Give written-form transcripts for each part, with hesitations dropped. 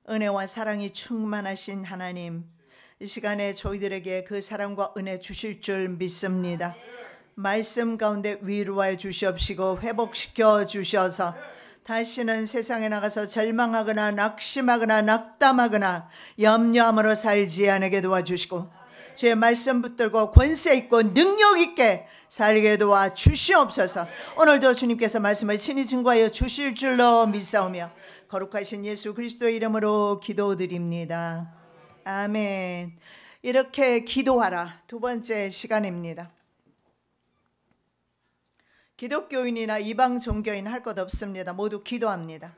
은혜와 사랑이 충만하신 하나님, 이 시간에 저희들에게 그 사랑과 은혜 주실 줄 믿습니다. 말씀 가운데 위로해 주시옵시고 회복시켜 주셔서 다시는 세상에 나가서 절망하거나 낙심하거나 낙담하거나 염려함으로 살지 않게 도와주시고 주의 말씀 붙들고 권세 있고 능력 있게 살게 도와 주시옵소서. 오늘도 주님께서 말씀을 친히 증거하여 주실 줄로 믿사오며 거룩하신 예수 그리스도의 이름으로 기도드립니다. 아멘. 이렇게 기도하라, 두 번째 시간입니다. 기독교인이나 이방 종교인 할 것 없습니다. 모두 기도합니다.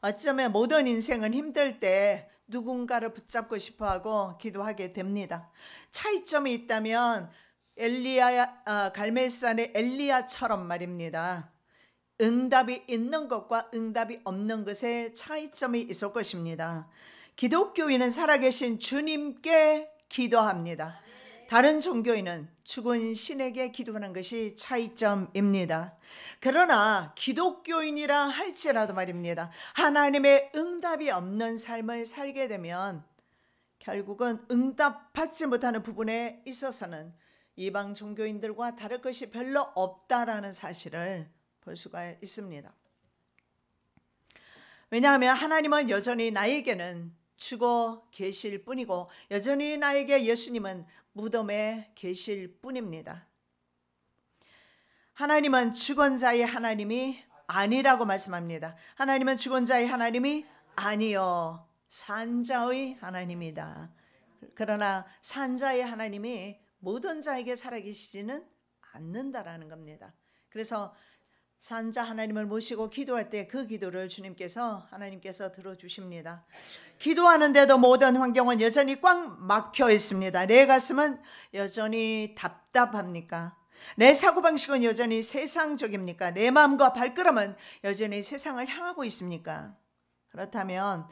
어쩌면 모든 인생은 힘들 때 누군가를 붙잡고 싶어하고 기도하게 됩니다. 차이점이 있다면 갈멜산의 엘리야처럼 말입니다. 응답이 있는 것과 응답이 없는 것에 차이점이 있을 것입니다. 기독교인은 살아계신 주님께 기도합니다. 다른 종교인은 죽은 신에게 기도하는 것이 차이점입니다. 그러나 기독교인이라 할지라도 말입니다. 하나님의 응답이 없는 삶을 살게 되면 결국은 응답받지 못하는 부분에 있어서는 이방 종교인들과 다를 것이 별로 없다라는 사실을 볼 수가 있습니다. 왜냐하면 하나님은 여전히 나에게는 죽어 계실 뿐이고 여전히 나에게 예수님은 무덤에 계실 뿐입니다. 하나님은 죽은 자의 하나님이 아니라고 말씀합니다. 하나님은 죽은 자의 하나님이 아니요 산 자의 하나님이다. 그러나 산 자의 하나님이 모든 자에게 살아계시지는 않는다라는 겁니다. 그래서 산자 하나님을 모시고 기도할 때 그 기도를 하나님께서 들어주십니다. 기도하는데도 모든 환경은 여전히 꽉 막혀 있습니다. 내 가슴은 여전히 답답합니까? 내 사고방식은 여전히 세상적입니까? 내 마음과 발걸음은 여전히 세상을 향하고 있습니까? 그렇다면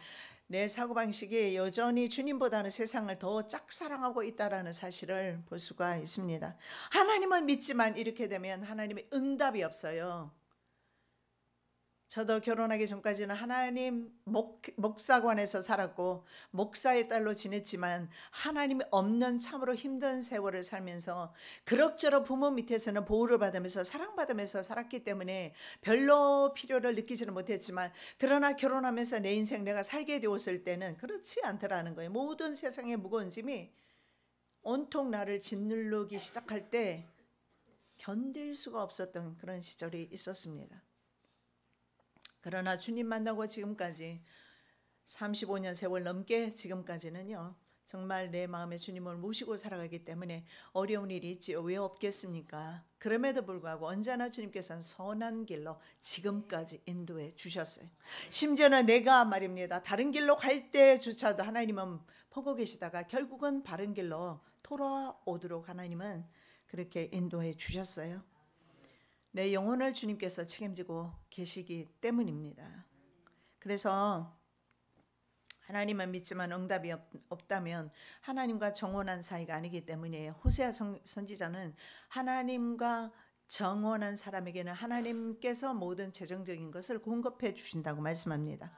내 사고방식이 여전히 주님보다는 세상을 더 짝사랑하고 있다는 사실을 볼 수가 있습니다. 하나님은 믿지만 이렇게 되면 하나님의 응답이 없어요. 저도 결혼하기 전까지는 하나님 목사관에서 살았고 목사의 딸로 지냈지만 하나님이 없는 참으로 힘든 세월을 살면서 그럭저럭 부모 밑에서는 보호를 받으면서 사랑받으면서 살았기 때문에 별로 필요를 느끼지는 못했지만 그러나 결혼하면서 내 인생 내가 살게 되었을 때는 그렇지 않더라는 거예요. 모든 세상의 무거운 짐이 온통 나를 짓누르기 시작할 때 견딜 수가 없었던 그런 시절이 있었습니다. 그러나 주님 만나고 지금까지 35년 세월 넘게 지금까지는요 정말 내 마음에 주님을 모시고 살아가기 때문에 어려운 일이 있지요. 왜 없겠습니까? 그럼에도 불구하고 언제나 주님께서는 선한 길로 지금까지 인도해 주셨어요. 심지어는 내가 말입니다 다른 길로 갈 때조차도 하나님은 보고 계시다가 결국은 바른 길로 돌아오도록 하나님은 그렇게 인도해 주셨어요. 내 영혼을 주님께서 책임지고 계시기 때문입니다. 그래서 하나님만 믿지만 응답이 없다면 하나님과 정원한 사이가 아니기 때문에 호세아 선지자는 하나님과 정원한 사람에게는 하나님께서 모든 재정적인 것을 공급해 주신다고 말씀합니다.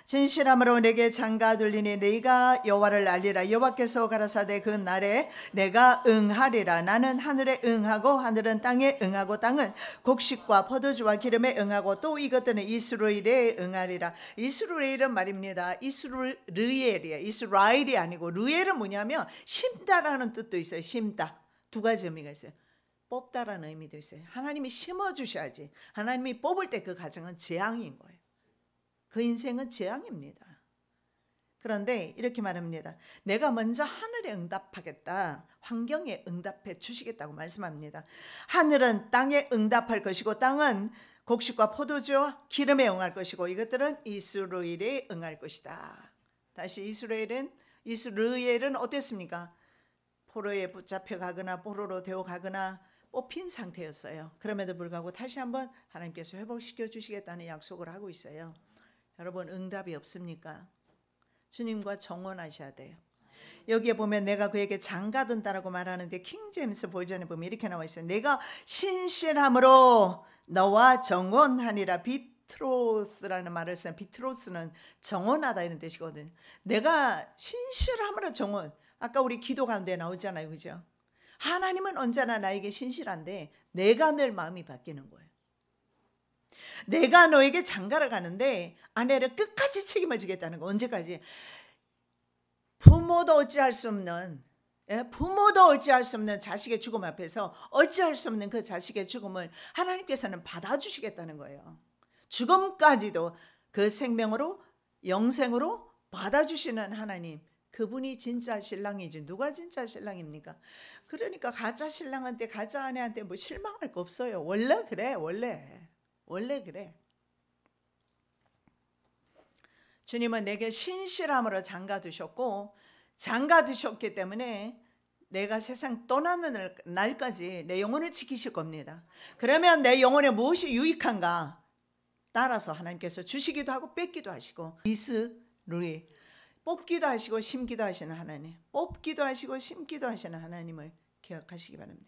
진실함으로 내게 장가 들리니 네가 여호와를 알리라. 여호와께서 가라사대 그 날에 내가 응하리라. 나는 하늘에 응하고 하늘은 땅에 응하고 땅은 곡식과 포도주와 기름에 응하고 또 이것들은 이스라엘에 응하리라. 이스라엘은 말입니다 이스라엘이에요. 이스라엘이 아니고 르엘은 뭐냐면 심다라는 뜻도 있어요. 심다. 두 가지 의미가 있어요. 뽑다라는 의미도 있어요. 하나님이 심어주셔야지. 하나님이 뽑을 때 그 과정은 재앙인 거예요. 그 인생은 재앙입니다. 그런데 이렇게 말합니다. 내가 먼저 하늘에 응답하겠다. 환경에 응답해 주시겠다고 말씀합니다. 하늘은 땅에 응답할 것이고 땅은 곡식과 포도주와 기름에 응할 것이고 이것들은 이스라엘에 응할 것이다. 다시 이스라엘은 어땠습니까? 포로에 붙잡혀 가거나 포로로 되어 가거나 뽑힌 상태였어요. 그럼에도 불구하고 다시 한번 하나님께서 회복시켜 주시겠다는 약속을 하고 있어요. 여러분 응답이 없습니까? 주님과 정원하셔야 돼요. 여기에 보면 내가 그에게 장가든다라고 말하는데 킹제임스 버전에 보면 이렇게 나와 있어요. 내가 신실함으로 너와 정원하니라. 비트로스라는 말을 쓰는, 비트로스는 정원하다 이런 뜻이거든요. 내가 신실함으로 정원. 아까 우리 기도 가운데 나오잖아요, 그죠? 하나님은 언제나 나에게 신실한데 내가 늘 마음이 바뀌는 거예요. 내가 너에게 장가를 가는데 아내를 끝까지 책임을 지겠다는 거. 언제까지? 부모도 어찌할 수 없는, 부모도 어찌할 수 없는 자식의 죽음 앞에서 어찌할 수 없는 그 자식의 죽음을 하나님께서는 받아주시겠다는 거예요. 죽음까지도 그 생명으로, 영생으로 받아주시는 하나님, 그분이 진짜 신랑이지. 누가 진짜 신랑입니까? 그러니까 가짜 신랑한테, 가짜 아내한테 뭐 실망할 거 없어요. 원래 그래, 원래 그래. 주님은 내게 신실함으로 장가두셨고, 장가두셨기 때문에 내가 세상 떠나는 날까지 내 영혼을 지키실 겁니다. 그러면 내 영혼에 무엇이 유익한가? 따라서 하나님께서 주시기도 하고 뺏기도 하시고, 리스루이, 뽑기도 하시고 심기도 하시는 하나님, 뽑기도 하시고 심기도 하시는 하나님을 기억하시기 바랍니다.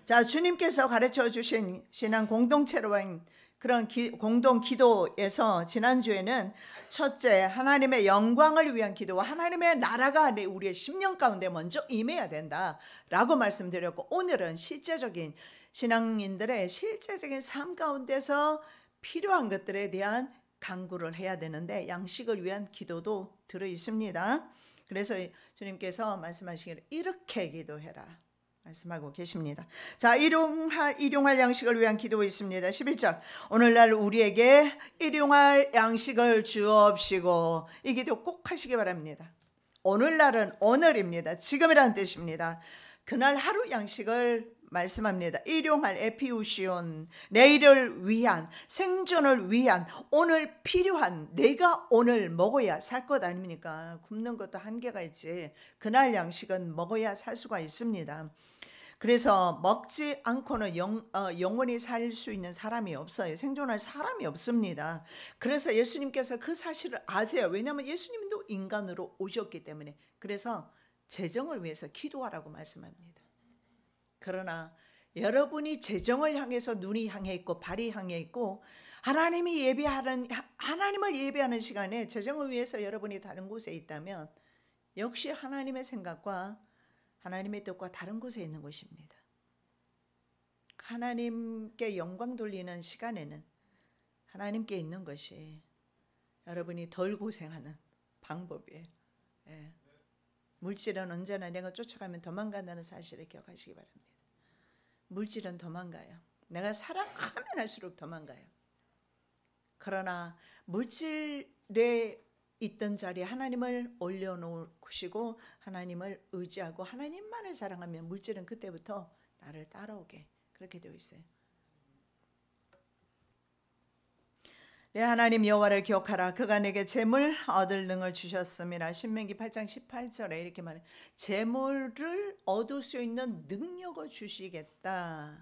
자, 주님께서 가르쳐 주신 신앙 공동체로인 그런 공동 기도에서 지난주에는 첫째, 하나님의 영광을 위한 기도와 하나님의 나라가 우리의 심령 가운데 먼저 임해야 된다라고 말씀드렸고, 오늘은 실제적인 신앙인들의 실제적인 삶 가운데서 필요한 것들에 대한 강구를 해야 되는데 양식을 위한 기도도 들어 있습니다. 그래서 주님께서 말씀하시기를 이렇게 기도해라 말씀하고 계십니다. 자, 일용할 양식을 위한 기도 있습니다. 11절, 오늘날 우리에게 일용할 양식을 주옵시고. 이 기도 꼭 하시기 바랍니다. 오늘날은 오늘입니다. 지금이라는 뜻입니다. 그날 하루 양식을 말씀합니다. 일용할, 에피우시온, 내일을 위한, 생존을 위한, 오늘 필요한, 내가 오늘 먹어야 살 것 아닙니까? 굶는 것도 한계가 있지. 그날 양식은 먹어야 살 수가 있습니다. 그래서 먹지 않고는 영원히 살 수 있는 사람이 없어요. 생존할 사람이 없습니다. 그래서 예수님께서 그 사실을 아세요. 왜냐하면 예수님도 인간으로 오셨기 때문에. 그래서 재정을 위해서 기도하라고 말씀합니다. 그러나 여러분이 재정을 향해서 눈이 향해 있고 발이 향해 있고 하나님을 예배하는 시간에 재정을 위해서 여러분이 다른 곳에 있다면 역시 하나님의 생각과 하나님의 뜻과 다른 곳에 있는 것입니다. 하나님께 영광 돌리는 시간에는 하나님께 있는 것이 여러분이 덜 고생하는 방법이에요. 예. 물질은 언제나 내가 쫓아가면 도망간다는 사실을 기억하시기 바랍니다. 물질은 도망가요. 내가 사랑하면 할수록 도망가요. 그러나 물질에 있던 자리에 하나님을 올려놓으시고 하나님을 의지하고 하나님만을 사랑하면 물질은 그때부터 나를 따라오게 그렇게 되어 있어요. 내 하나님 여호와를 기억하라. 그가 내게 재물 얻을 능을 주셨음이라. 신명기 8장 18절에 이렇게 말해요. 재물을 얻을 수 있는 능력을 주시겠다.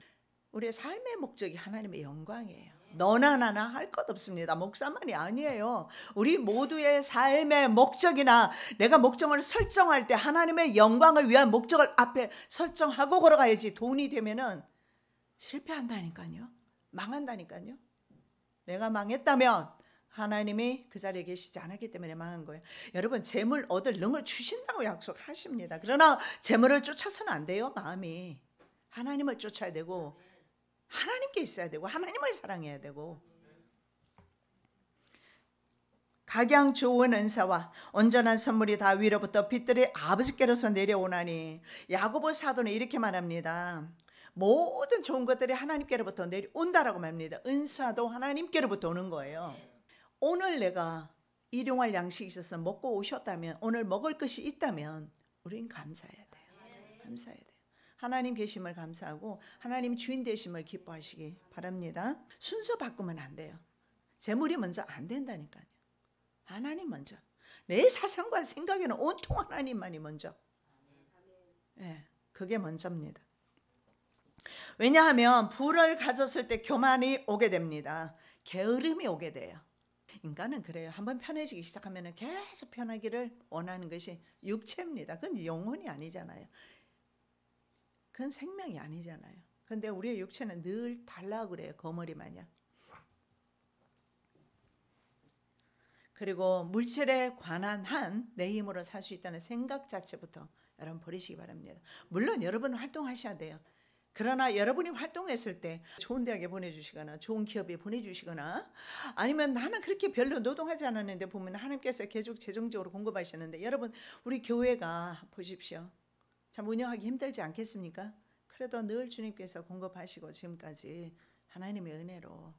우리의 삶의 목적이 하나님의 영광이에요. 너나 나나 할 것 없습니다. 목사만이 아니에요. 우리 모두의 삶의 목적이나 내가 목적을 설정할 때 하나님의 영광을 위한 목적을 앞에 설정하고 걸어가야지. 돈이 되면은 실패한다니까요. 망한다니까요. 내가 망했다면 하나님이 그 자리에 계시지 않았기 때문에 망한 거예요. 여러분, 재물 얻을 능을 주신다고 약속하십니다. 그러나 재물을 쫓아서는 안 돼요. 마음이 하나님을 쫓아야 되고 하나님께 있어야 되고 하나님을 사랑해야 되고, 각양 좋은 은사와 온전한 선물이 다 위로부터 빛들이 아버지께로서 내려오나니. 야고보 사도는 이렇게 말합니다. 모든 좋은 것들이 하나님께로부터 내려온다라고 말합니다. 은사도 하나님께로부터 오는 거예요. 오늘 내가 일용할 양식이 있어서 먹고 오셨다면, 오늘 먹을 것이 있다면 우린 감사해야 돼요. 감사해야 돼요. 하나님 계심을 감사하고 하나님 주인 되심을 기뻐하시기 바랍니다. 순서 바꾸면 안 돼요. 재물이 먼저 안 된다니까요. 하나님 먼저. 내 사상과 생각에는 온통 하나님만이 먼저. 네, 그게 먼저입니다. 왜냐하면 부를 가졌을 때 교만이 오게 됩니다. 게으름이 오게 돼요. 인간은 그래요. 한번 편해지기 시작하면 계속 편하기를 원하는 것이 육체입니다. 그건 영혼이 아니잖아요. 그건 생명이 아니잖아요. 그런데 우리의 육체는 늘 달라고 그래요. 거머리 마냥. 그리고 물질에 관한 한 내 힘으로 살 수 있다는 생각 자체부터 여러분 버리시기 바랍니다. 물론 여러분은 활동하셔야 돼요. 그러나 여러분이 활동했을 때 좋은 대학에 보내주시거나 좋은 기업에 보내주시거나 아니면 나는 그렇게 별로 노동하지 않았는데 보면 하나님께서 계속 재정적으로 공급하시는데 여러분 우리 교회가 보십시오. 참 운영하기 힘들지 않겠습니까? 그래도 늘 주님께서 공급하시고 지금까지 하나님의 은혜로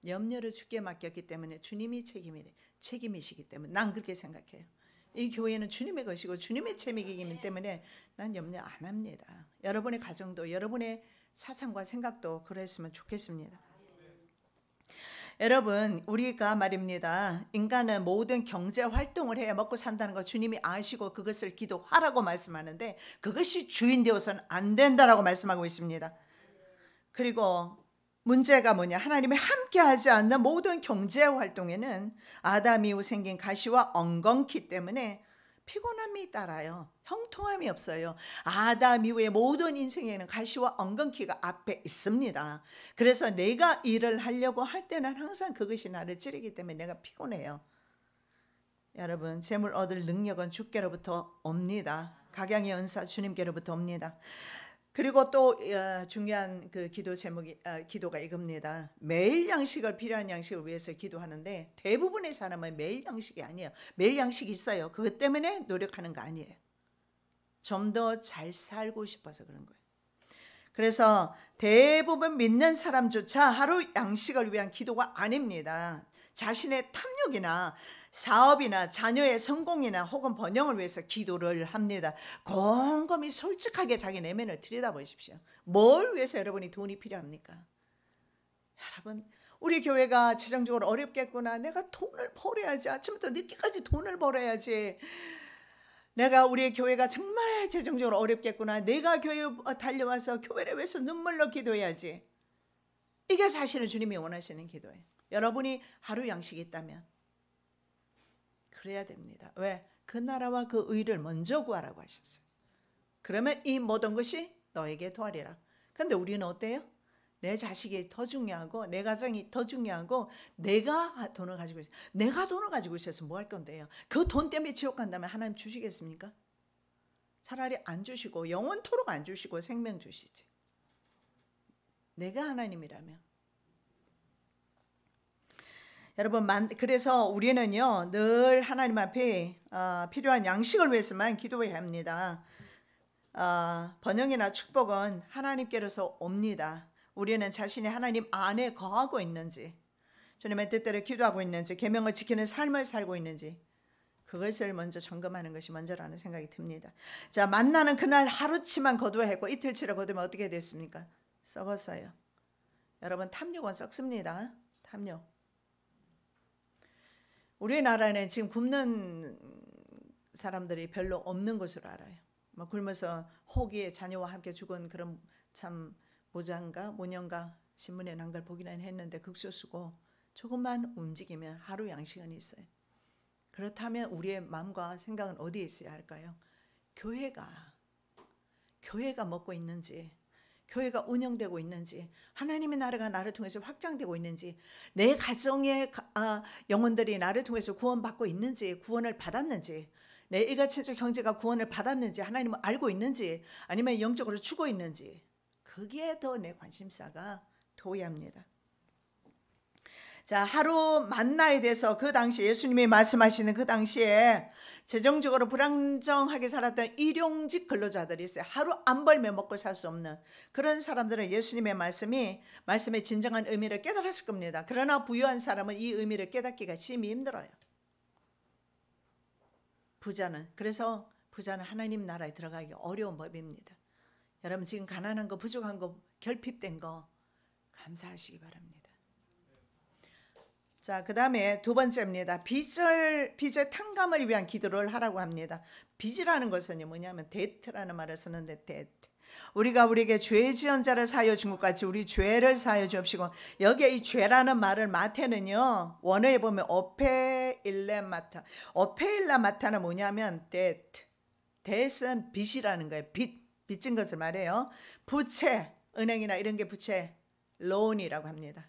염려를 주께 맡겼기 때문에 주님이 책임이시기 때문에 난 그렇게 생각해요. 이 교회는 주님의 것이고 주님의 책임이기 때문에 난 염려 안 합니다. 여러분의 가정도 여러분의 사상과 생각도 그랬으면 좋겠습니다. 여러분 우리가 말입니다. 인간은 모든 경제 활동을 해야 먹고 산다는 거 주님이 아시고 그것을 기도하라고 말씀하는데 그것이 주인 되어서는 안 된다라고 말씀하고 있습니다. 그리고 문제가 뭐냐? 하나님이 함께하지 않는 모든 경제 활동에는 아담 이후 생긴 가시와 엉겅퀴 때문에 피곤함이 따라요. 형통함이 없어요. 아담 이후의 모든 인생에는 가시와 엉겅퀴가 앞에 있습니다. 그래서 내가 일을 하려고 할 때는 항상 그것이 나를 찌르기 때문에 내가 피곤해요. 여러분 재물 얻을 능력은 주께로부터 옵니다. 각양의 은사 주님께로부터 옵니다. 그리고 또 중요한 그 기도 제목이 기도가 이겁니다. 매일 양식을 필요한 양식을 위해서 기도하는데 대부분의 사람은 매일 양식이 아니에요. 매일 양식이 있어요. 그것 때문에 노력하는 거 아니에요. 좀 더 잘 살고 싶어서 그런 거예요. 그래서 대부분 믿는 사람조차 하루 양식을 위한 기도가 아닙니다. 자신의 탐욕이나 사업이나 자녀의 성공이나 혹은 번영을 위해서 기도를 합니다. 곰곰이 솔직하게 자기 내면을 들여다보십시오. 뭘 위해서 여러분이 돈이 필요합니까? 여러분 우리 교회가 재정적으로 어렵겠구나. 내가 돈을 벌어야지. 아침부터 늦게까지 돈을 벌어야지. 내가 우리 교회가 정말 재정적으로 어렵겠구나. 내가 교회 달려와서 교회를 위해서 눈물로 기도해야지. 이게 사실은 주님이 원하시는 기도예요. 여러분이 하루 양식이 있다면 그래야 됩니다. 왜? 그 나라와 그 의를 먼저 구하라고 하셨어요. 그러면 이 모든 것이 너에게 더하리라. 근데 우리는 어때요? 내 자식이 더 중요하고 내 가정이 더 중요하고 내가 돈을 가지고 있어요. 내가 돈을 가지고 있어서 뭐 할 건데요? 그 돈 때문에 지옥 간다면 하나님 주시겠습니까? 차라리 안 주시고 영원토록 안 주시고 생명 주시지. 내가 하나님이라면. 여러분 그래서 우리는요 늘 하나님 앞에 필요한 양식을 위해서만 기도해야 합니다. 번영이나 축복은 하나님께로서 옵니다. 우리는 자신이 하나님 안에 거하고 있는지 주님의 뜻대로 기도하고 있는지 계명을 지키는 삶을 살고 있는지 그것을 먼저 점검하는 것이 먼저라는 생각이 듭니다. 자, 만나는 그날 하루치만 거두어 했고 이틀치를 거두면 어떻게 됐습니까? 썩었어요. 여러분 탐욕은 썩습니다. 탐욕. 우리나라는 지금 굶는 사람들이 별로 없는 것으로 알아요. 뭐 굶어서 호기에 자녀와 함께 죽은 그런 참 모녀인가 신문에 난 걸 보기는 했는데 극소수고 조금만 움직이면 하루 양식은 있어요. 그렇다면 우리의 마음과 생각은 어디에 있어야 할까요? 교회가 먹고 있는지 교회가 운영되고 있는지 하나님의 나라가 나를 통해서 확장되고 있는지 내 가정의 영혼들이 나를 통해서 구원받고 있는지 구원을 받았는지 내 일가천적 형제가 구원을 받았는지 하나님을 알고 있는지 아니면 영적으로 죽어 있는지 거기에 더 내 관심사가 둬야 합니다. 자, 하루 만나에 대해서 그 당시 예수님이 말씀하시는 그 당시에 재정적으로 불안정하게 살았던 일용직 근로자들이 있어요. 하루 안 벌면 먹고 살 수 없는 그런 사람들은 예수님의 말씀의 진정한 의미를 깨달았을 겁니다. 그러나 부유한 사람은 이 의미를 깨닫기가 심히 힘들어요. 그래서 부자는 하나님 나라에 들어가기 어려운 법입니다. 여러분 지금 가난한 거 부족한 거 결핍된 거 감사하시기 바랍니다. 자, 그 다음에 두 번째입니다. 빚의 탕감을 위한 기도를 하라고 합니다. 빚이라는 것은 뭐냐면 데트라는 말을 쓰는데 데트. 우리가 우리에게 죄 지은 자를 사하여 준 것 같이 우리 죄를 사하여 주옵시고 여기에 이 죄라는 말을 마태는요 원어에 보면 오페일레마타 오페일라마타는 뭐냐면 데트. 데트는 빚이라는 거예요. 빚진 것을 말해요. 부채, 은행이나 이런 게 부채, 론이라고 합니다.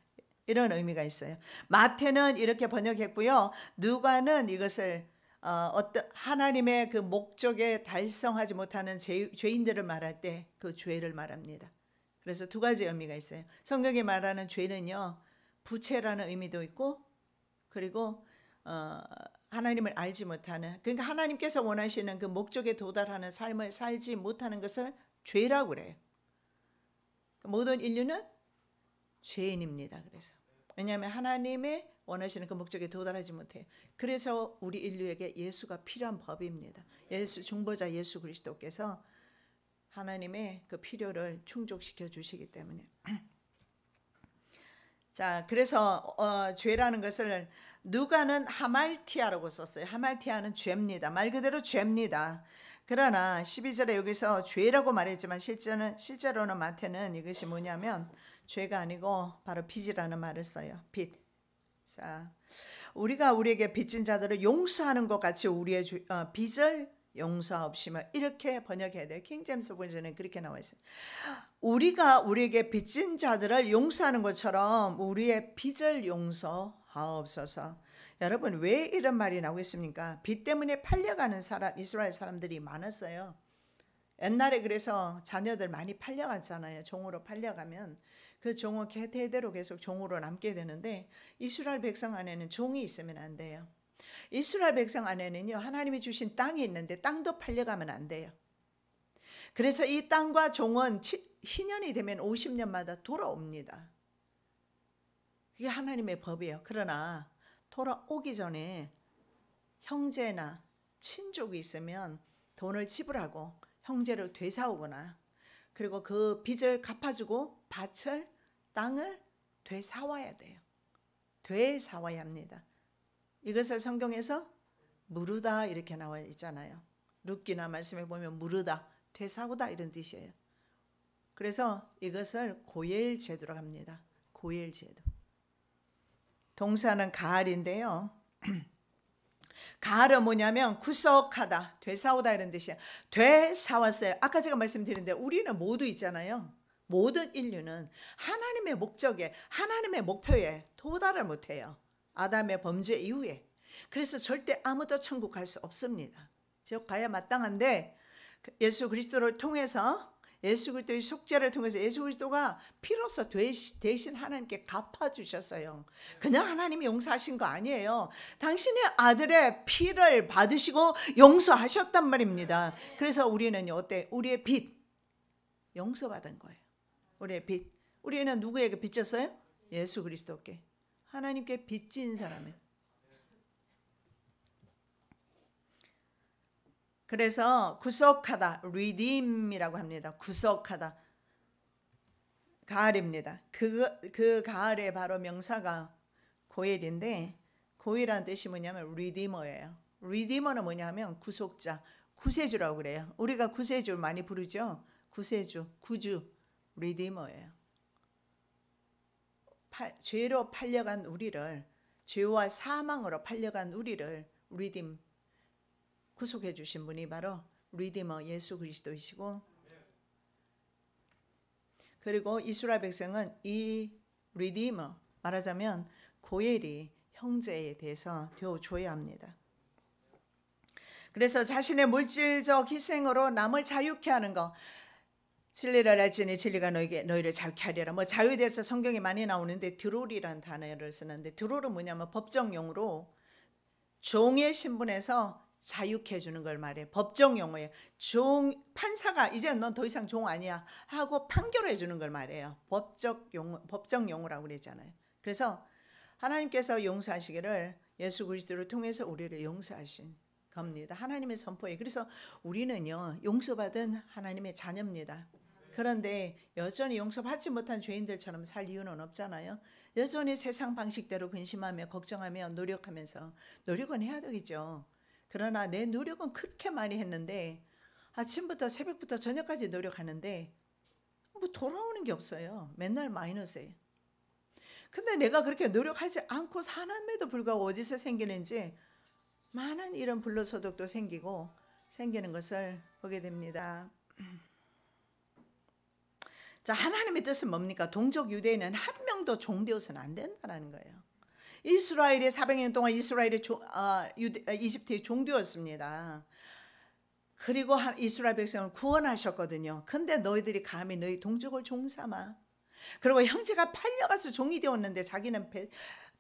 이런 의미가 있어요. 마태는 이렇게 번역했고요. 누가는 이것을 어떤 하나님의 그 목적에 달성하지 못하는 죄인들을 말할 때 그 죄를 말합니다. 그래서 두 가지 의미가 있어요. 성경이 말하는 죄는요, 부채라는 의미도 있고, 그리고 하나님을 알지 못하는, 그러니까 하나님께서 원하시는 그 목적에 도달하는 삶을 살지 못하는 것을 죄라고 그래요. 모든 인류는 죄인입니다. 그래서 왜냐하면 하나님의 원하시는 그 목적에 도달하지 못해요. 그래서 우리 인류에게 예수가 필요한 법입니다. 예수 중보자 예수 그리스도께서 하나님의 그 필요를 충족시켜 주시기 때문에. 자, 그래서 죄라는 것을 누가는 하말티아라고 썼어요. 하말티아는 죄입니다. 말 그대로 죄입니다. 그러나 12절에 여기서 죄라고 말했지만 실제로는 마태는 이것이 뭐냐면 죄가 아니고 바로 빚이라는 말을 써요. 빚. 자, 우리가 우리에게 빚진 자들을 용서하는 것 같이 우리의 빚을 용서하옵시며, 이렇게 번역해야 돼요. 킹제임스 버전에 그렇게 나와 있어요. 우리가 우리에게 빚진 자들을 용서하는 것처럼 우리의 빚을 용서하옵소서. 여러분, 왜 이런 말이 나오겠습니까? 빚 때문에 팔려가는 이스라엘 사람들이 많았어요. 옛날에 그래서 자녀들 많이 팔려갔잖아요. 종으로 팔려가면 그 종은 대대로 계속 종으로 남게 되는데, 이스라엘 백성 안에는 종이 있으면 안 돼요. 이스라엘 백성 안에는요, 하나님이 주신 땅이 있는데 땅도 팔려가면 안 돼요. 그래서 이 땅과 종은 희년이 되면 50년마다 돌아옵니다. 그게 하나님의 법이에요. 그러나 돌아오기 전에 형제나 친족이 있으면 돈을 지불하고 형제를 되사오거나, 그리고 그 빚을 갚아주고 밭을, 땅을 되사와야 돼요. 되사와야 합니다. 이것을 성경에서 무르다 이렇게 나와 있잖아요. 룻기나 말씀에 보면 무르다, 되사오다 이런 뜻이에요. 그래서 이것을 고엘 제도라고 합니다. 고엘 제도. 동사는 가알인데요. 가알은 뭐냐면 구속하다, 되사오다 이런 뜻이에요. 되사왔어요. 아까 제가 말씀드렸는데 우리는 모두 있잖아요. 모든 인류는 하나님의 목적에, 하나님의 목표에 도달을 못해요. 아담의 범죄 이후에. 그래서 절대 아무도 천국 갈 수 없습니다. 지옥 가야 마땅한데, 예수 그리스도를 통해서, 예수 그리스도의 속죄를 통해서 예수 그리스도가 피로써 대신 하나님께 갚아주셨어요. 그냥 하나님이 용서하신 거 아니에요. 당신의 아들의 피를 받으시고 용서하셨단 말입니다. 그래서 우리는 어때? 우리의 빚 용서받은 거예요. 우리의 빚. 우리는 누구에게 빚졌어요? 예수 그리스도께. 하나님께 빚진 사람이에요. 그래서 구속하다, redeem이라고 합니다. 구속하다, 가을입니다. 그 가을의 바로 명사가 고엘인데, 고엘이라는 뜻이 뭐냐면 redeemer예요. redeemer는 뭐냐면 구속자, 구세주라고 그래요. 우리가 구세주 많이 부르죠. 구세주, 구주, redeemer예요. 죄로 팔려간 우리를, 죄와 사망으로 팔려간 우리를 redeem, 구속해 주신 분이 바로 리디머 예수 그리스도이시고, 그리고 이스라엘 백성은 이 리디머, 말하자면 고엘이 형제에 대해서 되어줘야 합니다. 그래서 자신의 물질적 희생으로 남을 자유케 하는 거, 진리를 알지니 진리가 너희를 자유케 하리라. 뭐 자유에 대해서 성경이 많이 나오는데 드롤이라는 단어를 쓰는데, 드롤은 뭐냐면 법정용으로 종의 신분에서 자유케 해주는 걸 말해요. 법정 용어예요. 판사가 이제 넌 더 이상 종 아니야 하고 판결해 주는 걸 말해요. 법정 용어라고 그랬잖아요. 그래서 하나님께서 용서하시기를 예수 그리스도를 통해서 우리를 용서하신 겁니다. 하나님의 선포예요. 그래서 우리는요, 용서받은 하나님의 자녀입니다. 그런데 여전히 용서받지 못한 죄인들처럼 살 이유는 없잖아요. 여전히 세상 방식대로 근심하며 걱정하며 노력하면서, 노력은 해야 되겠죠. 그러나 내 노력은 그렇게 많이 했는데, 아침부터 새벽부터 저녁까지 노력하는데 뭐 돌아오는 게 없어요. 맨날 마이너스예요. 근데 내가 그렇게 노력하지 않고 사남에도 불구하고 어디서 생기는지 많은 이런 불로소득도 생기는 것을 보게 됩니다. 자, 하나님의 뜻은 뭡니까? 동족 유대인은 한 명도 종되어서는 안 된다는 거예요. 이스라엘이 400년 동안 이집트에 종되었습니다. 그리고 이스라엘 백성을 구원하셨거든요. 근데 너희들이 감히 너희 동족을 종삼아. 그리고 형제가 팔려가서 종이 되었는데 자기는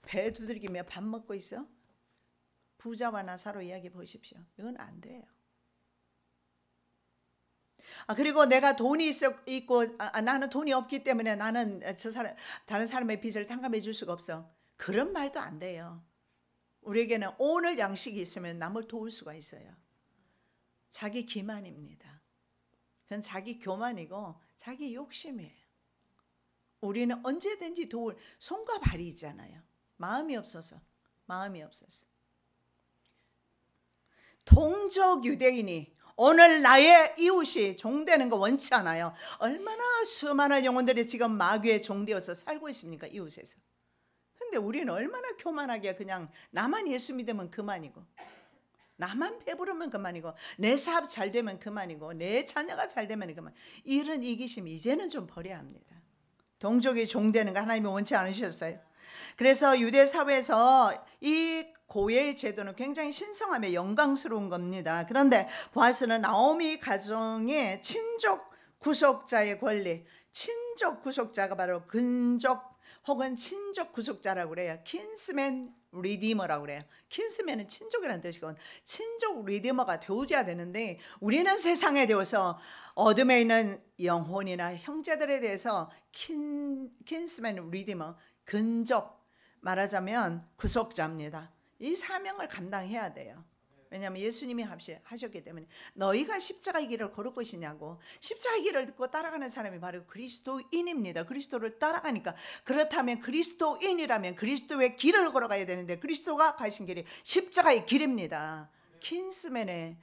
배 두들기며 밥 먹고 있어? 부자와 나사로 이야기 보십시오. 이건 안 돼요. 그리고 내가 돈이 있고 나는 돈이 없기 때문에 나는 다른 사람의 빚을 탕감해 줄 수가 없어. 그런 말도 안 돼요. 우리에게는 오늘 양식이 있으면 남을 도울 수가 있어요. 자기 기만입니다. 그건 자기 교만이고 자기 욕심이에요. 우리는 언제든지 도울 손과 발이 있잖아요. 마음이 없어서. 동족 유대인이 오늘 나의 이웃이 종되는 거 원치 않아요. 얼마나 수많은 영혼들이 지금 마귀의 종되어서 살고 있습니까? 이웃에서. 근데 우리는 얼마나 교만하게 그냥 나만 예수 믿으면 그만이고, 나만 배부르면 그만이고, 내 사업 잘 되면 그만이고, 내 자녀가 잘 되면 그만. 이런 이기심 이제는 좀 버려야 합니다. 동족이 종되는 거 하나님이 원치 않으셨어요. 그래서 유대 사회에서 이 고엘 제도는 굉장히 신성하며 영광스러운 겁니다. 그런데 보아스는 나오미 가정의 친족 구속자의 권리, 친족 구속자가 바로 근족 혹은 친족 구속자라고 그래요. 킨스맨 리디머라고 그래요. 킨스맨은 친족이라는 뜻이고 친족 리디머가 되어줘야 되는데 우리는 세상에 되어서 어둠에 있는 영혼이나 형제들에 대해서 킨스맨 리디머, 근족, 말하자면 구속자입니다. 이 사명을 감당해야 돼요. 왜냐하면 예수님이 하셨기 때문에. 너희가 십자가의 길을 걸을 것이냐고. 십자가의 길을 듣고 따라가는 사람이 바로 그리스도인입니다. 그리스도를 따라가니까. 그렇다면 그리스도인이라면 그리스도의 길을 걸어가야 되는데 그리스도가 가신 길이 십자가의 길입니다. 킨스맨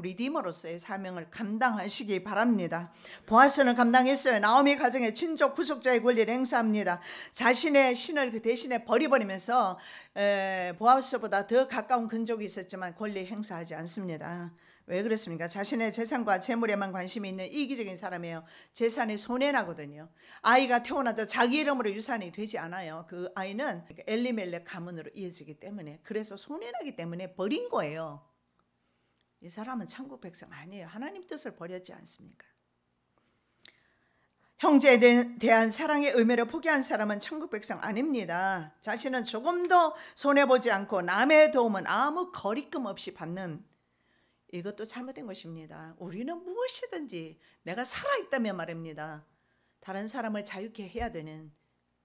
리디머로서의 사명을 감당하시기 바랍니다. 보아스는 감당했어요. 나오미 가정의 친족 구속자의 권리를 행사합니다. 자신의 신을 그 대신에 버려버리면서 보아스보다 더 가까운 근족이 있었지만 권리 행사하지 않습니다. 왜 그렇습니까? 자신의 재산과 재물에만 관심이 있는 이기적인 사람이에요. 재산이 손해나거든요. 아이가 태어나도 자기 이름으로 유산이 되지 않아요. 그 아이는 엘리멜렉 가문으로 이어지기 때문에, 그래서 손해나기 때문에 버린 거예요. 이 사람은 천국 백성 아니에요. 하나님 뜻을 버렸지 않습니까? 형제에 대한 사랑의 의미를 포기한 사람은 천국 백성 아닙니다. 자신은 조금도 손해보지 않고 남의 도움은 아무 거리낌 없이 받는, 이것도 잘못된 것입니다. 우리는 무엇이든지 내가 살아있다면 말입니다. 다른 사람을 자유케 해야 되는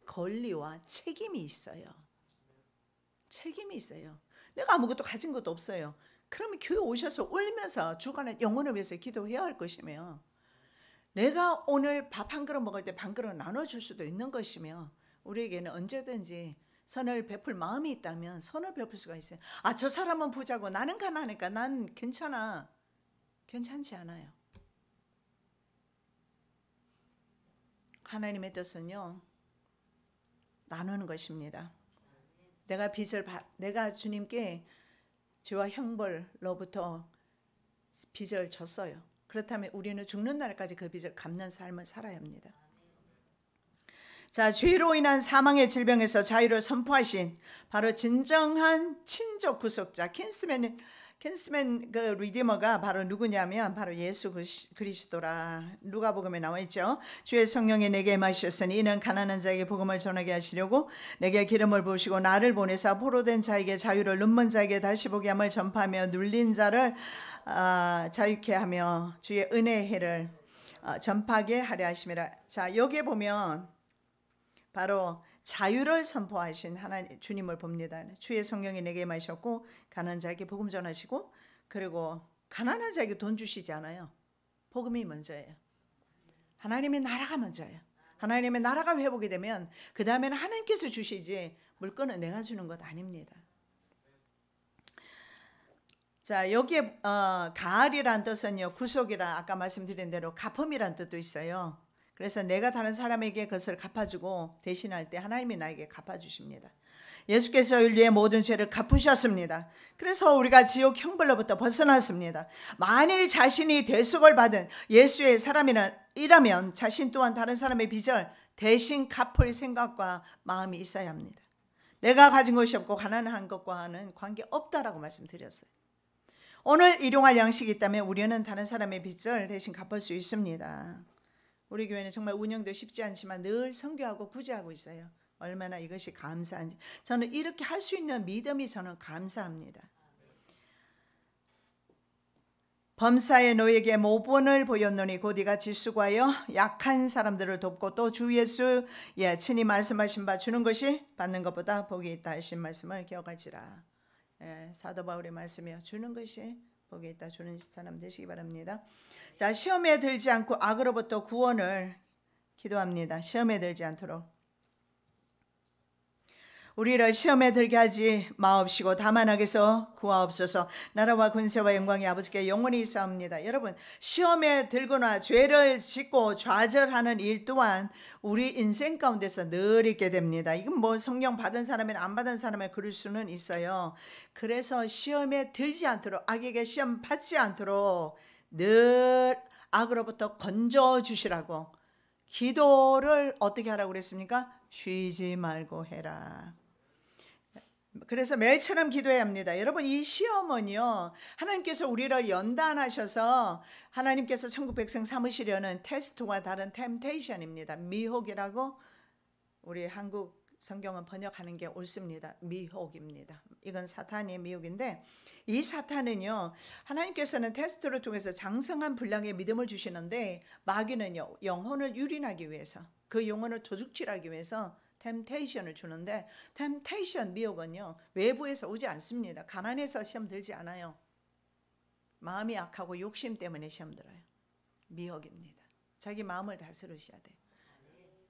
권리와 책임이 있어요. 책임이 있어요. 내가 아무것도 가진 것도 없어요. 그러면 교회 오셔서 울면서 주간에 영혼을 위해서 기도해야 할 것이며, 내가 오늘 밥 한 그릇 먹을 때 반 그릇 나눠줄 수도 있는 것이며, 우리에게는 언제든지 선을 베풀 마음이 있다면 선을 베풀 수가 있어요. 저 사람은 부자고 나는 가난하니까 난 괜찮아. 괜찮지 않아요. 하나님의 뜻은요, 나누는 것입니다. 내가 주님께 죄와 형벌로부터 빚을 졌어요. 그렇다면 우리는 죽는 날까지 그 빚을 갚는 삶을 살아야 합니다. 자, 죄로 인한 사망의 질병에서 자유를 선포하신 바로 진정한 친족 구속자 킨스맨 그 리디머가 바로 누구냐면 바로 예수 그리스도라. 누가복음에 나와 있죠. 주의 성령이 내게 임하셨으니 이는 가난한 자에게 복음을 전하게 하시려고 내게 기름을 부으시고 나를 보내사 포로된 자에게 자유를, 눈먼 자에게 다시 보게 함을 전파하며 눌린 자를 자유케 하며 주의 은혜의 해를 전파하게 하려 하심이라. 자, 여기에 보면 바로 자유를 선포하신 하나님 주님을 봅니다. 주의 성령이 내게 임하셨고 가난한 자에게 복음 전하시고, 그리고 가난한 자에게 돈 주시지 않아요. 복음이 먼저예요. 하나님의 나라가 먼저예요. 하나님의 나라가 회복이 되면 그 다음에는 하나님께서 주시지 물건은 내가 주는 것 아닙니다. 자, 여기에 가을이란 뜻은요, 구속이라 아까 말씀드린 대로 갚음이란 뜻도 있어요. 그래서 내가 다른 사람에게 그것을 갚아주고 대신할 때 하나님이 나에게 갚아주십니다. 예수께서 인류의 모든 죄를 갚으셨습니다. 그래서 우리가 지옥 형벌로부터 벗어났습니다. 만일 자신이 대속을 받은 예수의 사람이라면 자신 또한 다른 사람의 빚을 대신 갚을 생각과 마음이 있어야 합니다. 내가 가진 것이 없고 가난한 것과는 관계없다라고 말씀드렸어요. 오늘 일용할 양식이 있다면 우리는 다른 사람의 빚을 대신 갚을 수 있습니다. 우리 교회는 정말 운영도 쉽지 않지만 늘 선교하고 구제하고 있어요. 얼마나 이것이 감사한지. 저는 이렇게 할 수 있는 믿음이 저는 감사합니다. 범사의 너에게 모본을 보였노니 곧 이같이 수고하여 약한 사람들을 돕고 또 주 예수 친히 말씀하신 바 주는 것이 받는 것보다 복이 있다 하신 말씀을 기억할지라. 사도 바울의 말씀이요, 주는 것이 복이 있다. 주는 사람 되시기 바랍니다. 자, 시험에 들지 않고 악으로부터 구원을 기도합니다. 시험에 들지 않도록 우리를 시험에 들게 하지 마옵시고 다만 악에서 구하옵소서. 나라와 권세와 영광이 아버지께 영원히 있사옵니다. 여러분, 시험에 들거나 죄를 짓고 좌절하는 일 또한 우리 인생 가운데서 늘 있게 됩니다. 이건 뭐 성령 받은 사람이나 안 받은 사람이 그럴 수는 있어요. 그래서 시험에 들지 않도록, 악에게 시험 받지 않도록 늘 악으로부터 건져 주시라고 기도를 어떻게 하라고 그랬습니까? 쉬지 말고 해라. 그래서 매일처럼 기도해야 합니다. 여러분, 이 시험은요, 하나님께서 우리를 연단하셔서 하나님께서 천국 백성 삼으시려는 테스트와 다른 템테이션입니다. 미혹이라고 우리 한국 성경은 번역하는 게 옳습니다. 미혹입니다. 이건 사탄의 미혹인데, 이 사탄은요, 하나님께서는 테스트를 통해서 장성한 분량의 믿음을 주시는데 마귀는요, 영혼을 유린하기 위해서, 그 영혼을 도둑질하기 위해서 템테이션을 주는데, 템테이션, 미혹은요 외부에서 오지 않습니다. 가난해서 시험 들지 않아요. 마음이 약하고 욕심 때문에 시험 들어요. 미혹입니다. 자기 마음을 다스리셔야 돼요.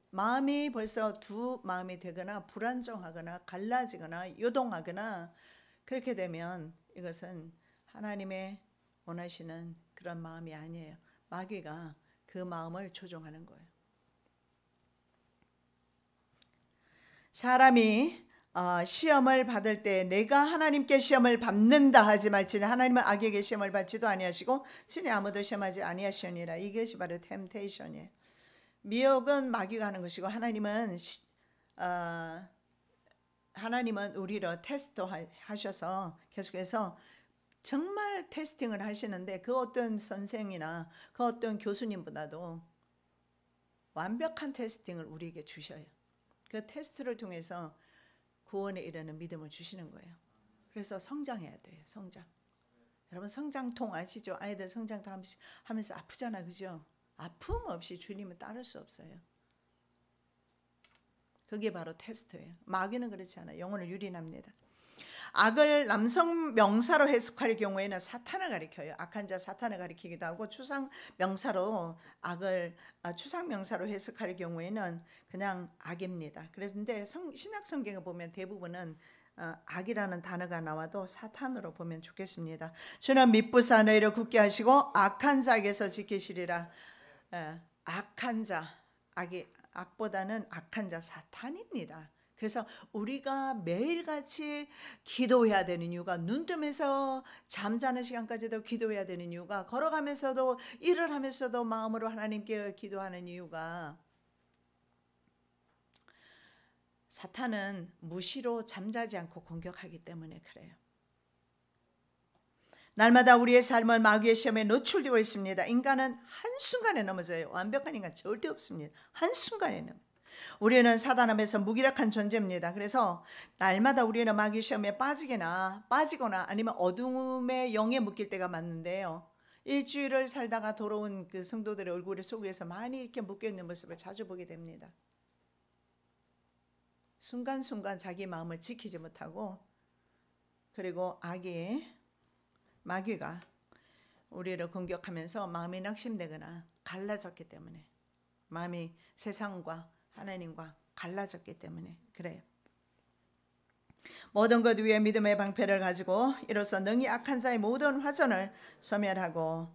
마음이 벌써 두 마음이 되거나 불안정하거나 갈라지거나 요동하거나 그렇게 되면 이것은 하나님의 원하시는 그런 마음이 아니에요. 마귀가 그 마음을 조종하는 거예요. 사람이 시험을 받을 때 내가 하나님께 시험을 받는다 하지 말지니 하나님은 악에게 시험을 받지도 아니하시고 친히 아무도 시험하지 아니하시니라. 이것이 바로 템테이션이에요. 미혹은 마귀가 하는 것이고 하나님은 우리를 테스트 하셔서 계속해서 정말 테스팅을 하시는데 그 어떤 선생이나 그 어떤 교수님보다도 완벽한 테스팅을 우리에게 주셔요. 그 테스트를 통해서 구원에 이르는 믿음을 주시는 거예요. 그래서 성장해야 돼요. 성장. 여러분, 성장통 아시죠? 아이들 성장통 하면서 아프잖아, 그죠? 아픔 없이 주님을 따를 수 없어요. 그게 바로 테스트예요. 마귀는 그렇지 않아요. 영혼을 유린합니다. 악을 남성 명사로 해석할 경우에는 사탄을 가리켜요. 악한 자 사탄을 가리키기도 하고, 추상 명사로 악을 추상 명사로 해석할 경우에는 그냥 악입니다. 그런데 신약 성경을 보면 대부분은 악이라는 단어가 나와도 사탄으로 보면 좋겠습니다. 주는 미쁘사 너희를 굳게 하시고 악한 자에게서 지키시리라. 악한 자, 악보다는 악한 자 사탄입니다. 그래서 우리가 매일같이 기도해야 되는 이유가, 눈 뜨면서 잠자는 시간까지도 기도해야 되는 이유가, 걸어가면서도 일을 하면서도 마음으로 하나님께 기도하는 이유가, 사탄은 무시로 잠자지 않고 공격하기 때문에 그래요. 날마다 우리의 삶은 마귀의 시험에 노출되고 있습니다. 인간은 한순간에 넘어져요. 완벽한 인간 절대 없습니다. 한순간에 넘어져요. 우리는 사단 앞에서 무기력한 존재입니다. 그래서 날마다 우리는 마귀 시험에 빠지거나 아니면 어둠의 영에 묶일 때가 많은데요. 일주일을 살다가 돌아온 그 성도들의 얼굴 속에서 많이 이렇게 묶여있는 모습을 자주 보게 됩니다. 순간순간 자기 마음을 지키지 못하고, 그리고 마귀가 우리를 공격하면서 마음이 낙심되거나 갈라졌기 때문에, 마음이 세상과 하나님과 갈라졌기 때문에 그래요. 모든 것 위에 믿음의 방패를 가지고 이로써 능히 악한 자의 모든 화전을 소멸하고,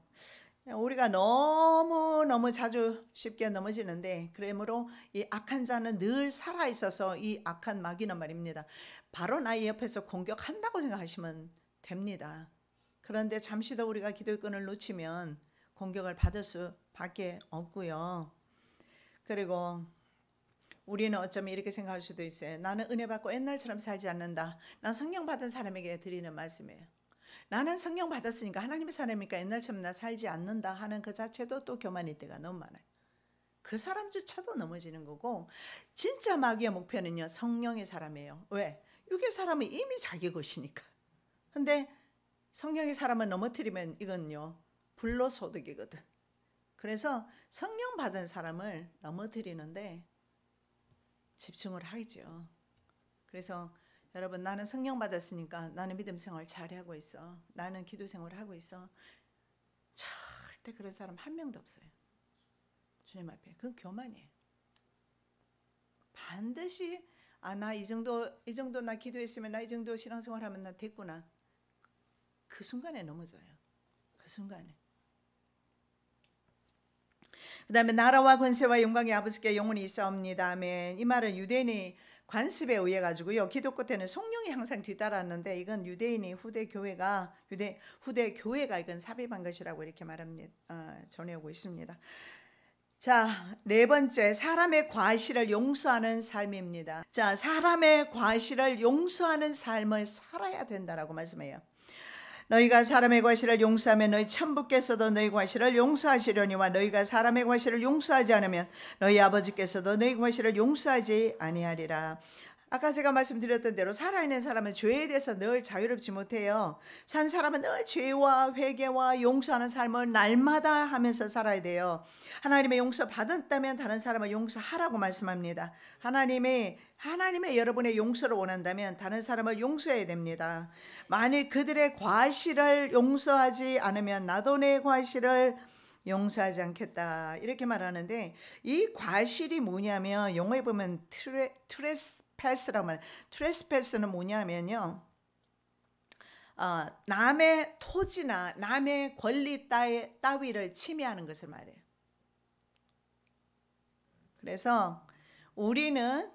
우리가 너무 자주 쉽게 넘어지는데, 그러므로 이 악한 자는 늘 살아 있어서 이 악한 마귀는 말입니다, 바로 나의 옆에서 공격한다고 생각하시면 됩니다. 그런데 잠시 더 우리가 기도의 끈을 놓치면 공격을 받을 수밖에 없고요. 그리고 우리는 어쩌면 이렇게 생각할 수도 있어요. 나는 은혜 받고 옛날처럼 살지 않는다. 난 성령 받은 사람에게 드리는 말씀이에요. 나는 성령 받았으니까, 하나님의 사람이니까 옛날처럼 나 살지 않는다 하는 그 자체도 또 교만일 때가 너무 많아요. 그 사람조차도 넘어지는 거고, 진짜 마귀의 목표는요, 성령의 사람이에요. 왜? 육의 사람은 이미 자기 것이니까. 근데 성령의 사람을 넘어뜨리면 이건요, 불로소득이거든. 그래서 성령 받은 사람을 넘어뜨리는데 집중을 하죠. 그래서 여러분, 나는 성령 받았으니까 나는 믿음 생활 잘하고 있어, 나는 기도 생활 하고 있어, 절대 그런 사람 한 명도 없어요. 주님 앞에. 그건 교만이에요. 반드시 나 이 정도 나 기도했으면, 나 이 정도 신앙생활 하면 나 됐구나, 그 순간에 넘어져요. 그 순간에. 그 다음에 나라와 권세와 영광이 아버지께 영원히 있사옵니다. 아멘. 이 말은 유대인이 관습에 의해 가지고요, 기도 끝에는 성령이 항상 뒤따랐는데, 이건 유대인이 후대 교회가 이건 삽입한 것이라고 이렇게 말합니다. 전해오고 있습니다. 자, 네 번째, 사람의 과실을 용서하는 삶입니다. 자, 사람의 과실을 용서하는 삶을 살아야 된다라고 말씀해요. 너희가 사람의 과실을 용서하면 너희 천부께서도 너희 과실을 용서하시려니와 너희가 사람의 과실을 용서하지 않으면 너희 아버지께서도 너희 과실을 용서하지 아니하리라. 아까 제가 말씀드렸던 대로 살아있는 사람은 죄에 대해서 늘 자유롭지 못해요. 산 사람은 늘 죄와 회개와 용서하는 삶을 날마다 하면서 살아야 돼요. 하나님의 용서 받았다면 다른 사람을 용서하라고 말씀합니다. 하나님의 여러분의 용서를 원한다면 다른 사람을 용서해야 됩니다. 만일 그들의 과실을 용서하지 않으면 나도 내 과실을 용서하지 않겠다, 이렇게 말하는데, 이 과실이 뭐냐면 영어에 보면 트레스패스는 뭐냐면요, 남의 토지나 남의 권리 따위를 침해하는 것을 말해요. 그래서 우리는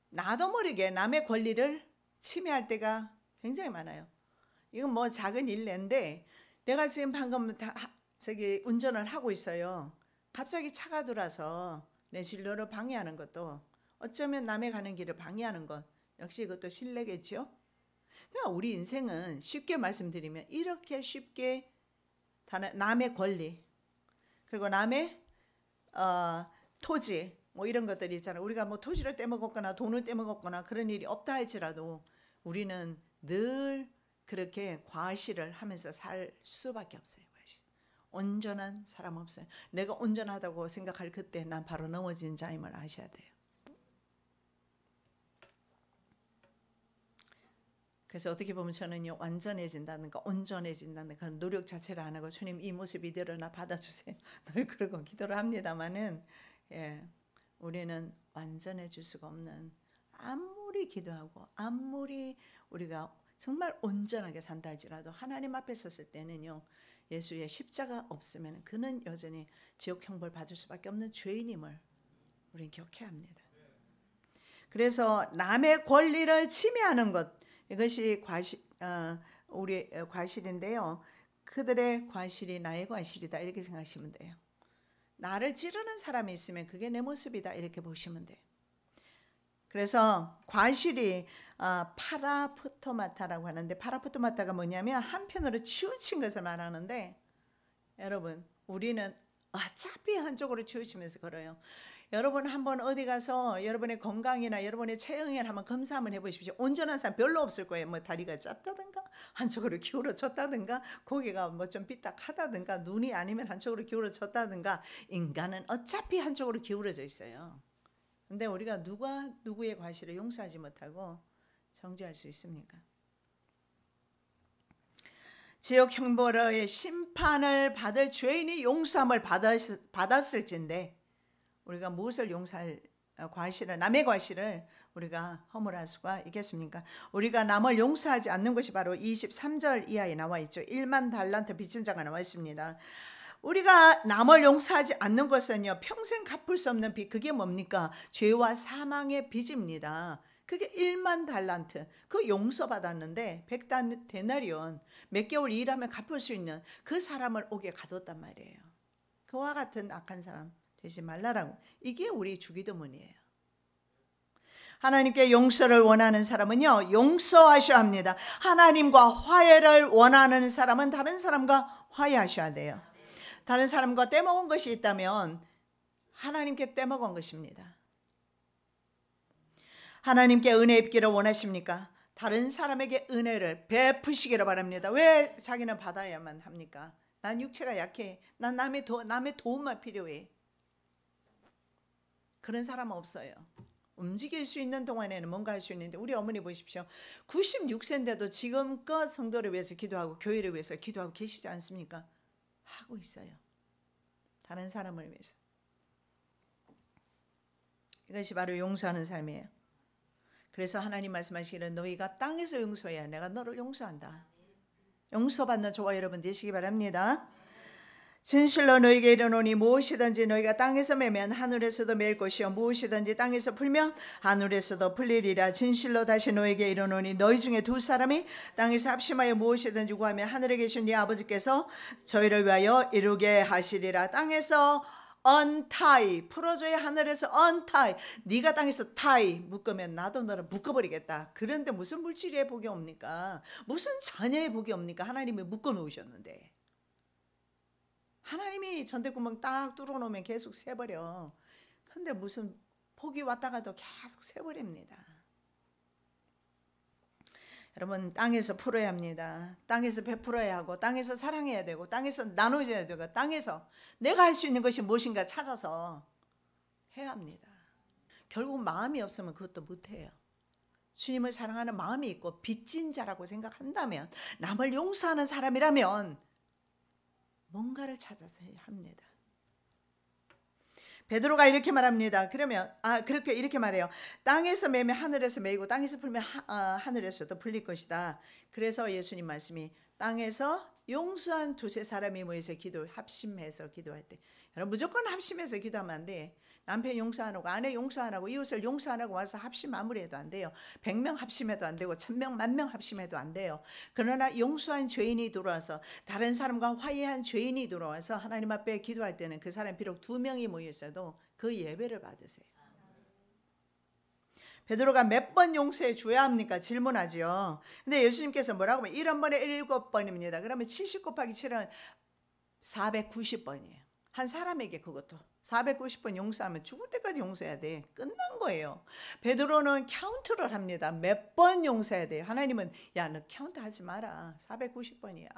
나도 모르게 남의 권리를 침해할 때가 굉장히 많아요. 이건 뭐 작은 일인데, 내가 지금 방금 운전을 하고 있어요. 갑자기 차가 들어와서 내 진로를 방해하는 것도 어쩌면 남의 가는 길을 방해하는 것, 역시 이것도 실례겠죠. 그러니까 우리 인생은 쉽게 말씀드리면 이렇게 쉽게 남의 권리, 그리고 남의 토지, 뭐 이런 것들이 있잖아요. 우리가 뭐 토지를 떼먹었거나 돈을 떼먹었거나 그런 일이 없다 할지라도 우리는 늘 그렇게 과실을 하면서 살 수밖에 없어요. 온전한 사람 없어요. 내가 온전하다고 생각할 그때 난 바로 넘어진 자임을 아셔야 돼요. 그래서 어떻게 보면 저는요, 완전해진다든가 온전해진다는 그런 노력 자체를 안 하고, 주님 이 모습 이대로 나 받아주세요, 늘 그러고 기도를 합니다만은, 우리는 완전해질 수가 없는, 아무리 기도하고 아무리 우리가 정말 온전하게 산다 할지라도 하나님 앞에 섰을 때는요, 예수의 십자가 없으면 그는 여전히 지옥 형벌 받을 수밖에 없는 죄인임을 우리는 기억해야 합니다. 그래서 남의 권리를 침해하는 것, 이것이 우리 과실인데요, 그들의 과실이 나의 과실이다, 이렇게 생각하시면 돼요. 나를 찌르는 사람이 있으면 그게 내 모습이다, 이렇게 보시면 돼요. 그래서 과실이 파라푸토마타라고 하는데, 파라푸토마타가 뭐냐면 한편으로 치우친 것을 말하는데, 여러분, 우리는 어차피 한쪽으로 치우치면서 걸어요. 여러분 한번 어디 가서 여러분의 건강이나 여러분의 체형을 한번 검사 한번 해보십시오. 온전한 사람 별로 없을 거예요. 뭐 다리가 짧다든가 한쪽으로 기울어졌다든가 고개가 뭐 좀 삐딱하다든가 눈이 아니면 한쪽으로 기울어졌다든가, 인간은 어차피 한쪽으로 기울어져 있어요. 근데 우리가 누가 누구의 과실을 용서하지 못하고 정죄할 수 있습니까? 지옥 형벌의 심판을 받을 죄인이 용서함을 받았을진데, 우리가 무엇을 용서할 과실을, 남의 과실을 우리가 허물할 수가 있겠습니까? 우리가 남을 용서하지 않는 것이 바로 23절 이하에 나와 있죠. 1만 달란트 빚진 자가 나와 있습니다. 우리가 남을 용서하지 않는 것은요, 평생 갚을 수 없는 빚. 그게 뭡니까? 죄와 사망의 빚입니다. 그게 1만 달란트. 그 용서받았는데 100데나리온 몇 개월 일하면 갚을 수 있는 그 사람을 옥에 가뒀단 말이에요. 그와 같은 악한 사람 되지 말라라고. 이게 우리 주기도문이에요. 하나님께 용서를 원하는 사람은요, 용서하셔야 합니다. 하나님과 화해를 원하는 사람은 다른 사람과 화해하셔야 돼요. 다른 사람과 떼먹은 것이 있다면 하나님께 떼먹은 것입니다. 하나님께 은혜 입기를 원하십니까? 다른 사람에게 은혜를 베푸시기를 바랍니다. 왜 자기는 받아야만 합니까? 난 육체가 약해. 난 남의 도움만 필요해. 그런 사람은 없어요. 움직일 수 있는 동안에는 뭔가 할 수 있는데, 우리 어머니 보십시오. 96세인데도 지금껏 성도를 위해서 기도하고 교회를 위해서 기도하고 계시지 않습니까? 하고 있어요. 다른 사람을 위해서. 이것이 바로 용서하는 삶이에요. 그래서 하나님 말씀하시기를 너희가 땅에서 용서해야 내가 너를 용서한다. 용서받는 저와 여러분 되시기 바랍니다. 진실로 너희에게 이르노니 무엇이든지 너희가 땅에서 매면 하늘에서도 매일 것이요 무엇이든지 땅에서 풀면 하늘에서도 풀리리라. 진실로 다시 너희에게 이르노니 너희 중에 두 사람이 땅에서 합심하여 무엇이든지 구하면 하늘에 계신 네 아버지께서 저희를 위하여 이루게 하시리라. 땅에서 untie, 풀어줘야 하늘에서 untie. 네가 땅에서 tie, 묶으면 나도 너를 묶어버리겠다. 그런데 무슨 물질의 복이 옵니까? 무슨 자녀의 복이 옵니까? 하나님이 묶어놓으셨는데. 하나님이 전대구멍 딱 뚫어놓으면 계속 새버려. 근데 무슨 복이 왔다 가도 계속 새버립니다. 여러분, 땅에서 풀어야 합니다. 땅에서 베풀어야 하고, 땅에서 사랑해야 되고, 땅에서 나눠줘야 되고, 땅에서 내가 할 수 있는 것이 무엇인가 찾아서 해야 합니다. 결국 마음이 없으면 그것도 못해요. 주님을 사랑하는 마음이 있고 빚진 자라고 생각한다면, 남을 용서하는 사람이라면 뭔가를 찾아서 해야 합니다. 베드로가 이렇게 말합니다. 그러면 이렇게 말해요. 땅에서 매면 하늘에서 매이고 땅에서 풀면 하늘에서도 풀릴 것이다. 그래서 예수님 말씀이 땅에서 용서한 두세 사람이 모여서 합심해서 기도할 때, 여러분 무조건 합심해서 기도하면 안 돼. 남편 용서 안 하고 아내 용서 안 하고 이웃을 용서 안 하고 와서 합심 아무리 해도 안 돼요. 100명 합심해도 안 되고 1000명, 10,000명 합심해도 안 돼요. 그러나 용서한 죄인이 들어와서, 다른 사람과 화해한 죄인이 들어와서 하나님 앞에 기도할 때는 그 사람 비록 2명이 모여 있어도 그 예배를 받으세요. 베드로가 몇 번 용서해 줘야 합니까? 질문하죠. 근데 예수님께서 뭐라고 하면 1번에 7번입니다. 그러면 70 곱하기 7은 490번이에요. 한 사람에게 그것도 490번 용서하면 죽을 때까지 용서해야 돼. 끝난 거예요. 베드로는 카운트를 합니다. 몇 번 용서해야 돼요. 하나님은 야, 너 카운트 하지 마라. 490번이야.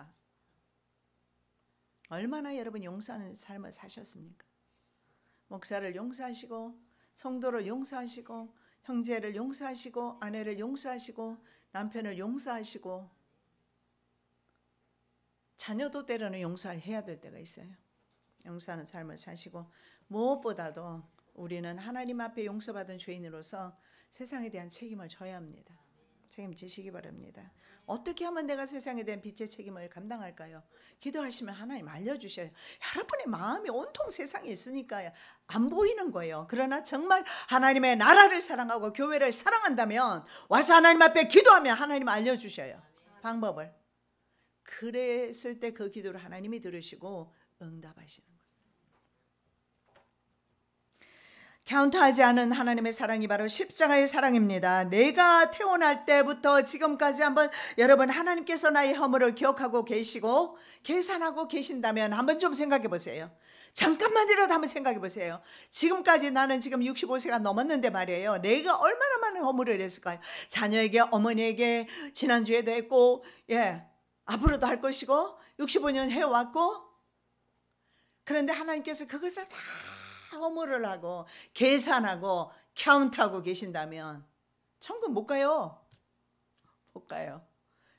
얼마나 여러분 용서하는 삶을 사셨습니까? 목사를 용서하시고, 성도를 용서하시고, 형제를 용서하시고, 아내를 용서하시고, 남편을 용서하시고, 자녀도 때로는 용서해야 될 때가 있어요. 용서하는 삶을 사시고, 무엇보다도 우리는 하나님 앞에 용서받은 죄인으로서 세상에 대한 책임을 져야 합니다. 책임지시기 바랍니다. 어떻게 하면 내가 세상에 대한 빚의 책임을 감당할까요? 기도하시면 하나님 알려주셔요. 여러분의 마음이 온통 세상에 있으니까 안 보이는 거예요. 그러나 정말 하나님의 나라를 사랑하고 교회를 사랑한다면 와서 하나님 앞에 기도하면 하나님 알려주셔요. 방법을. 그랬을 때 그 기도를 하나님이 들으시고 응답하시는 거예요. 카운트하지 않은 하나님의 사랑이 바로 십자가의 사랑입니다. 내가 태어날 때부터 지금까지 한번 여러분, 하나님께서 나의 허물을 기억하고 계시고 계산하고 계신다면 한번 좀 생각해 보세요. 잠깐만이라도 한번 생각해 보세요. 지금까지 나는 지금 65세가 넘었는데 말이에요. 내가 얼마나 많은 허물을 했을까요? 자녀에게, 어머니에게 지난주에도 했고, 앞으로도 할 것이고 65년 해왔고, 그런데 하나님께서 그것을 다 허물을 하고 계산하고 카운트하고 계신다면 천국 못 가요. 못 가요.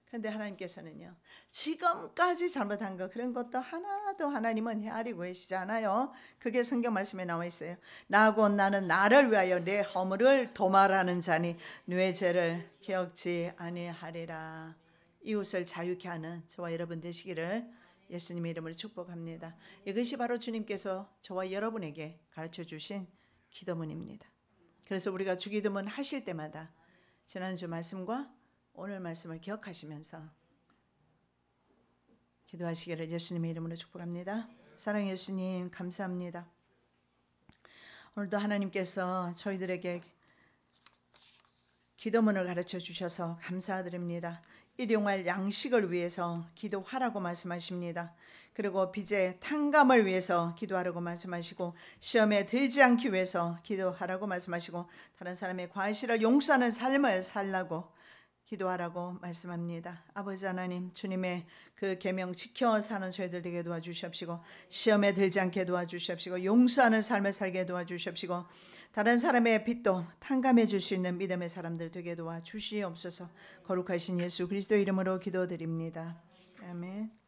그런데 하나님께서는요, 지금까지 잘못한 거 그런 것도 하나도 하나님은 헤아리고 계시지 않아요. 그게 성경 말씀에 나와 있어요. 나고 나는 나를 위하여 내 허물을 도말하는 자니 내 죄를 기억지 아니하리라. 이웃을 자유케 하는 저와 여러분 되시기를 예수님의 이름으로 축복합니다. 이것이 바로 주님께서 저와 여러분에게 가르쳐 주신 기도문입니다. 그래서 우리가 주기도문 하실 때마다 지난주 말씀과 오늘 말씀을 기억하시면서 기도하시기를 예수님의 이름으로 축복합니다. 사랑의 예수님, 감사합니다. 오늘도 하나님께서 저희들에게 기도문을 가르쳐 주셔서 감사드립니다. 일용할 양식을 위해서 기도하라고 말씀하십니다. 그리고 빚의 탕감을 위해서 기도하라고 말씀하시고, 시험에 들지 않기 위해서 기도하라고 말씀하시고, 다른 사람의 과실을 용서하는 삶을 살라고 기도하라고 말씀합니다. 아버지 하나님, 주님의 그 계명 지켜 사는 저희들 되게 도와주시옵시고, 시험에 들지 않게 도와주시옵시고, 용서하는 삶을 살게 도와주시옵시고, 다른 사람의 빚도 탕감해 줄 수 있는 믿음의 사람들 되게 도와주시옵소서. 거룩하신 예수 그리스도 이름으로 기도드립니다. 아멘.